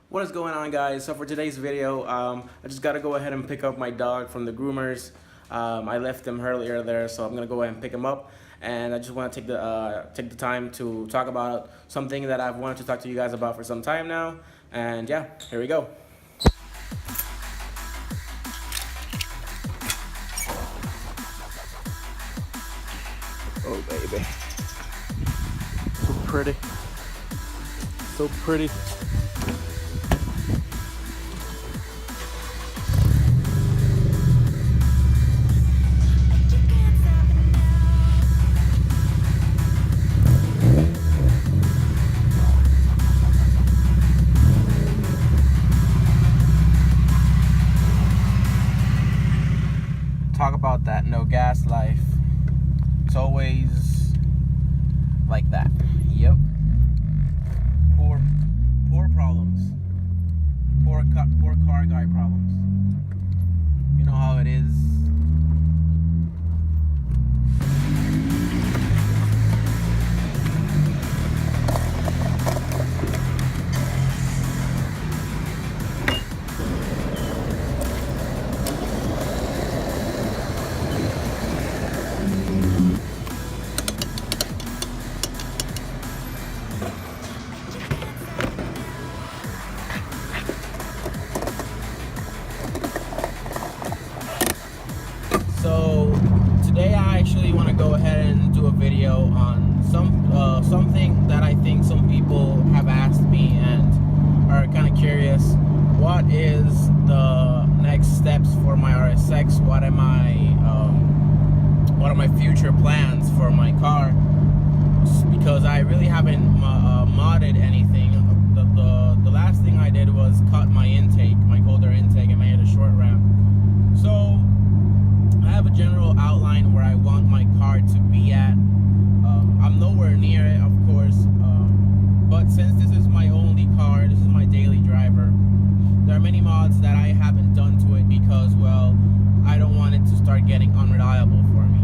What is going on, guys? So for today's video, I just gotta go ahead and pick up my dog from the groomers. I left him earlier there, so I'm gonna go ahead and pick him up. And I just want to take the time to talk about something that I've wanted to talk to you guys about for some time now. And yeah, here we go. Oh baby, so pretty, so pretty. Talk about that no gas life. It's always like that. Yep. Poor problems. Poor car guy problems. You know how it is. So today I actually want to go ahead and do a video on something that I think some people have asked me and are kind of curious. What is the next steps for my RSX? What are my future plans for my car? Because I really haven't modded anything. The last thing I did was cut my intake, my colder intake, and made it a short ramp. So I have a general outline where I want my car to be at. I'm nowhere near it, of course, but since this is my only car, this is my daily driver, there are many mods that I haven't done to it because, well, I don't want it to start getting unreliable for me.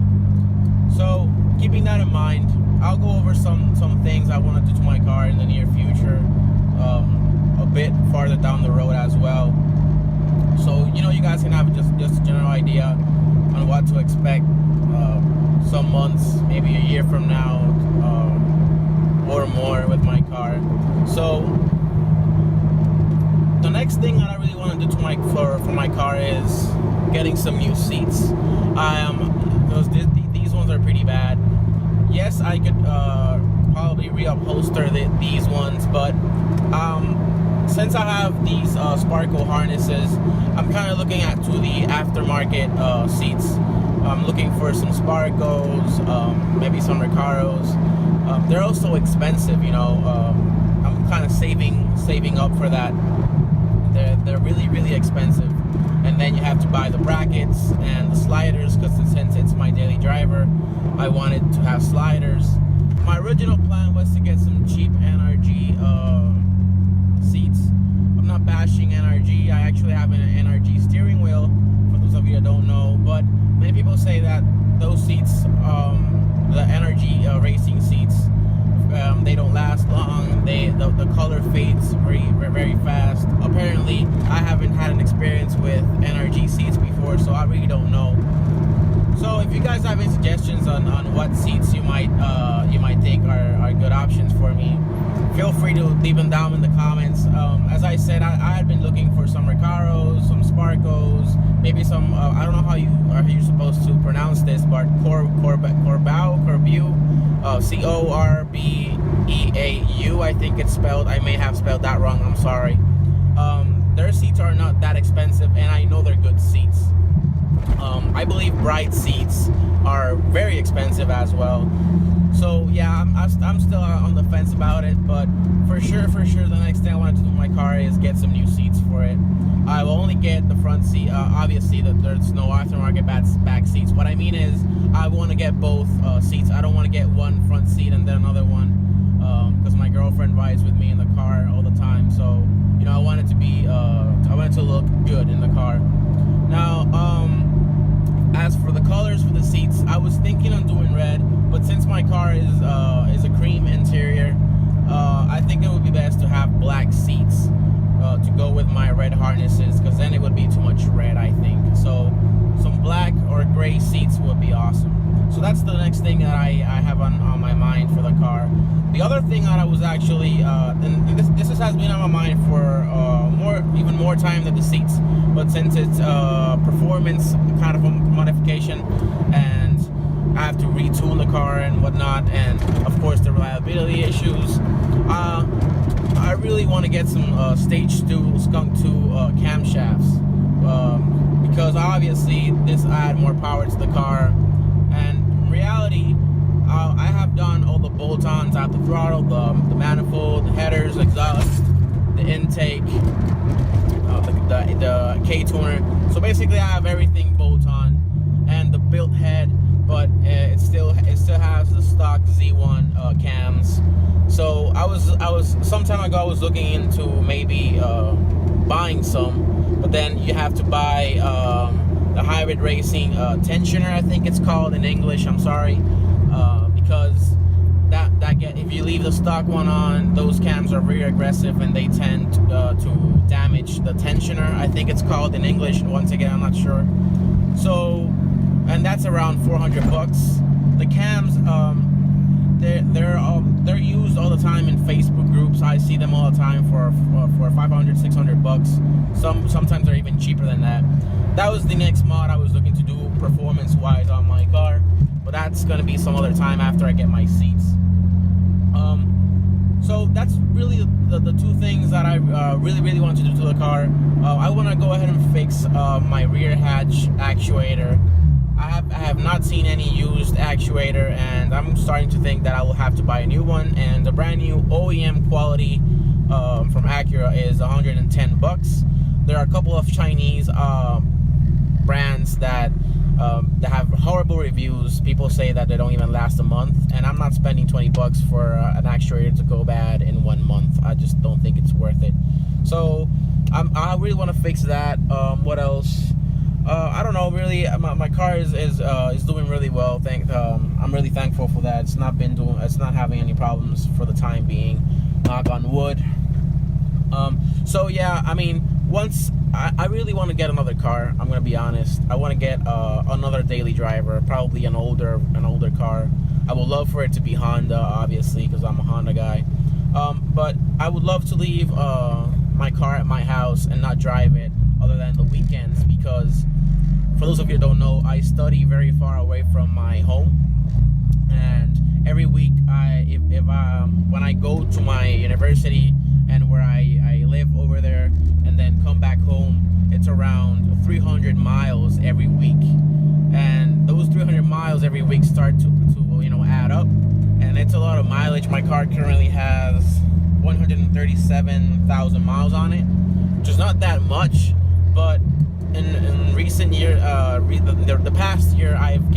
So keeping that in mind, I'll go over some things I want to do to my car in the near future, a bit farther down the road as well. So, you know, you guys can have just a general idea on what to expect some months, maybe a year from now, or more with my car. So the next thing that I really want to do to for my car is getting some new seats. Because these ones are pretty bad. Yes, I could probably reupholster these ones, but since I have these Sparko harnesses, I'm kind of looking at the aftermarket seats. I'm looking for some Sparkos, maybe some Recaros. They're also expensive, you know. I'm kind of saving up for that. They're really expensive, and then you have to buy the brackets and the sliders, because since it's my daily driver, I wanted to have sliders. My original plan was to get some cheap NRG seats. I'm not bashing NRG. I actually have an NRG steering wheel, for those of you that don't know, but many people say that those seats, the NRG racing seats, they don't last long. The color fades very fast. Apparently, I haven't had an experience with NRG seats before, so I really don't know. So if you guys have any suggestions on what seats you might think are good options for me, feel free to leave them down in the comments. As I said, I had been looking for some Recaros, some Sparkos, maybe some, I don't know how you're supposed to pronounce this, but Corbeau, C-O-R-B-E-A-U, I think it's spelled. I may have spelled that wrong, I'm sorry. Their seats are not that expensive, and I know they're good seats. I believe Bright seats are very expensive as well. So yeah, I'm still on the fence about it, but for sure, the next thing I want to do with my car is get some new seats for it. I will only get the front seat. Obviously, there's no aftermarket back seats. What I mean is, I want to get both seats. I don't want to get one front seat and then another one, because my girlfriend rides with me in the car all the time. So, you know, I want it to be, I want it to look good in the car. Now, as for the colors for the seats, I was thinking on doing red, but since my car is a cream interior, I think it would be best to have black seats. to go with my red harnesses, because then it would be too much red, I think. So some black or gray seats would be awesome. So that's the next thing that I have on my mind for the car. The other thing that I was actually, and this has been on my mind for even more time than the seats, but since it's performance kind of a modification, and I have to retool the car and whatnot, and of course the reliability issues, I really want to get some Stage 2 Skunk 2 camshafts, because obviously this add more power to the car. And in reality, I have done all the bolt-ons at the throttle, the manifold, the headers, exhaust, the intake, the K-tuner. So basically I have everything bolt-on, and the built head, but it still has the stock Z1 cams. So I was some time ago I was looking into maybe buying some, but then you have to buy the hybrid racing tensioner, I think it's called in English. I'm sorry, because that if you leave the stock one on, those cams are very aggressive and they tend to damage the tensioner, I think it's called in English. Once again, I'm not sure. So, and that's around $400. The cams, they're used all the time in Facebook groups. I see them all the time for $500, $600. Sometimes they're even cheaper than that. That was the next mod I was looking to do performance-wise on my car, but that's gonna be some other time after I get my seats. So that's really the two things that I really want to do to the car. I want to go ahead and fix my rear hatch actuator. I have not seen any used actuator, and I'm starting to think that I will have to buy a new one. And the brand new OEM quality from Acura is $110. There are a couple of Chinese brands that have horrible reviews. People say that they don't even last a month, and I'm not spending $20 for an actuator to go bad in 1 month. I just don't think it's worth it. So I really want to fix that. What else? I don't know, really. My car is doing really well. I'm really thankful for that. It's not having any problems for the time being. Knock on wood. So yeah, I mean, once I really want to get another car. I'm gonna be honest. I want to get another daily driver, probably an older car. I would love for it to be Honda, obviously, because I'm a Honda guy. But I would love to leave my car at my house and not drive it other than the weekends, because for those of you who don't know, I study very far away from my home, and every week when I go to my university and where I live over there and then come back home, it's around 300 miles every week, and those 300 miles every week start to add up, and it's a lot of mileage. My car currently has 137,000 miles on it, which is not that much, but in recent year, the past year, I've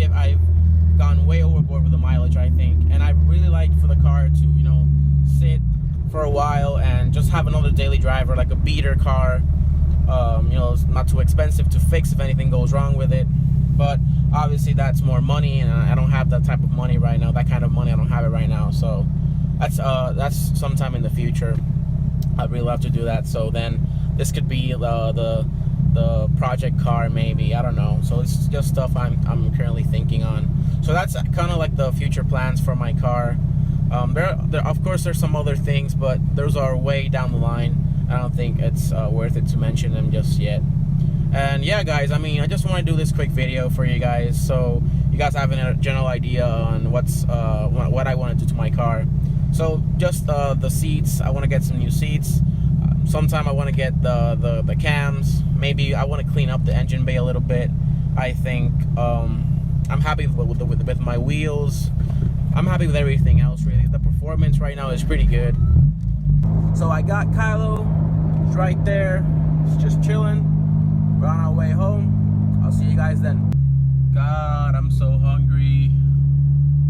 gone way overboard with the mileage, I think, and I really like for the car to sit for a while and just have another daily driver, like a beater car. It's not too expensive to fix if anything goes wrong with it, but obviously that's more money, and I don't have that type of money right now. That kind of money, I don't have it right now. So that's sometime in the future. I'd really love to do that. So then this could be the project car, maybe, I don't know. So it's just stuff I'm currently thinking on. So that's kind of like the future plans for my car. There of course there's some other things, but those are way down the line. I don't think it's worth it to mention them just yet. And yeah, guys, I mean, I just want to do this quick video for you guys, so you guys have a general idea on what I want to do to my car. So just the seats, I want to get some new seats. Sometime I want to get the cams. Maybe I want to clean up the engine bay a little bit. I think I'm happy with my wheels. I'm happy with everything else, really. The performance right now is pretty good. So I got Kylo right there. It's just chilling. We're on our way home. I'll see you guys then. God, I'm so hungry.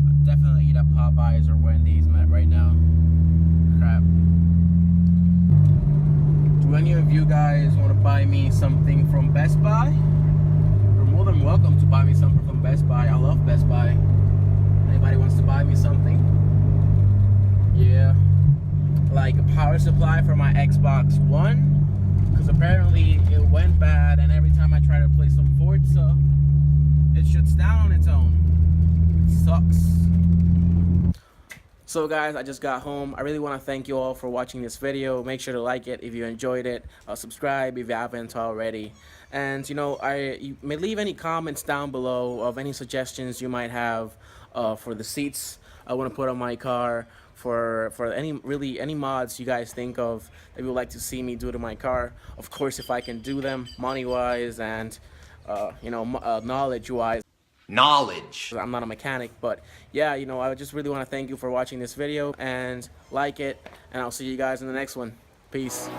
I'll definitely eat at Popeyes or Wendy's right now. Crap. Do any of you guys want to buy me something from Best Buy? You're more than welcome to buy me something from Best Buy. I love Best Buy. Anybody wants to buy me something? Yeah. Like a power supply for my Xbox One, because apparently it went bad, and every time I try to play some Forza, it shuts down on its own. It sucks. So guys, I just got home. I really want to thank you all for watching this video. Make sure to like it if you enjoyed it. Subscribe if you haven't already. And you know, you may leave any comments down below of any suggestions you might have for the seats I want to put on my car, for any mods you guys think of that you would like to see me do to my car. Of course, if I can do them money wise and you know, knowledge wise. I'm not a mechanic, but yeah, you know, I just really want to thank you for watching this video, and like it, and I'll see you guys in the next one. Peace.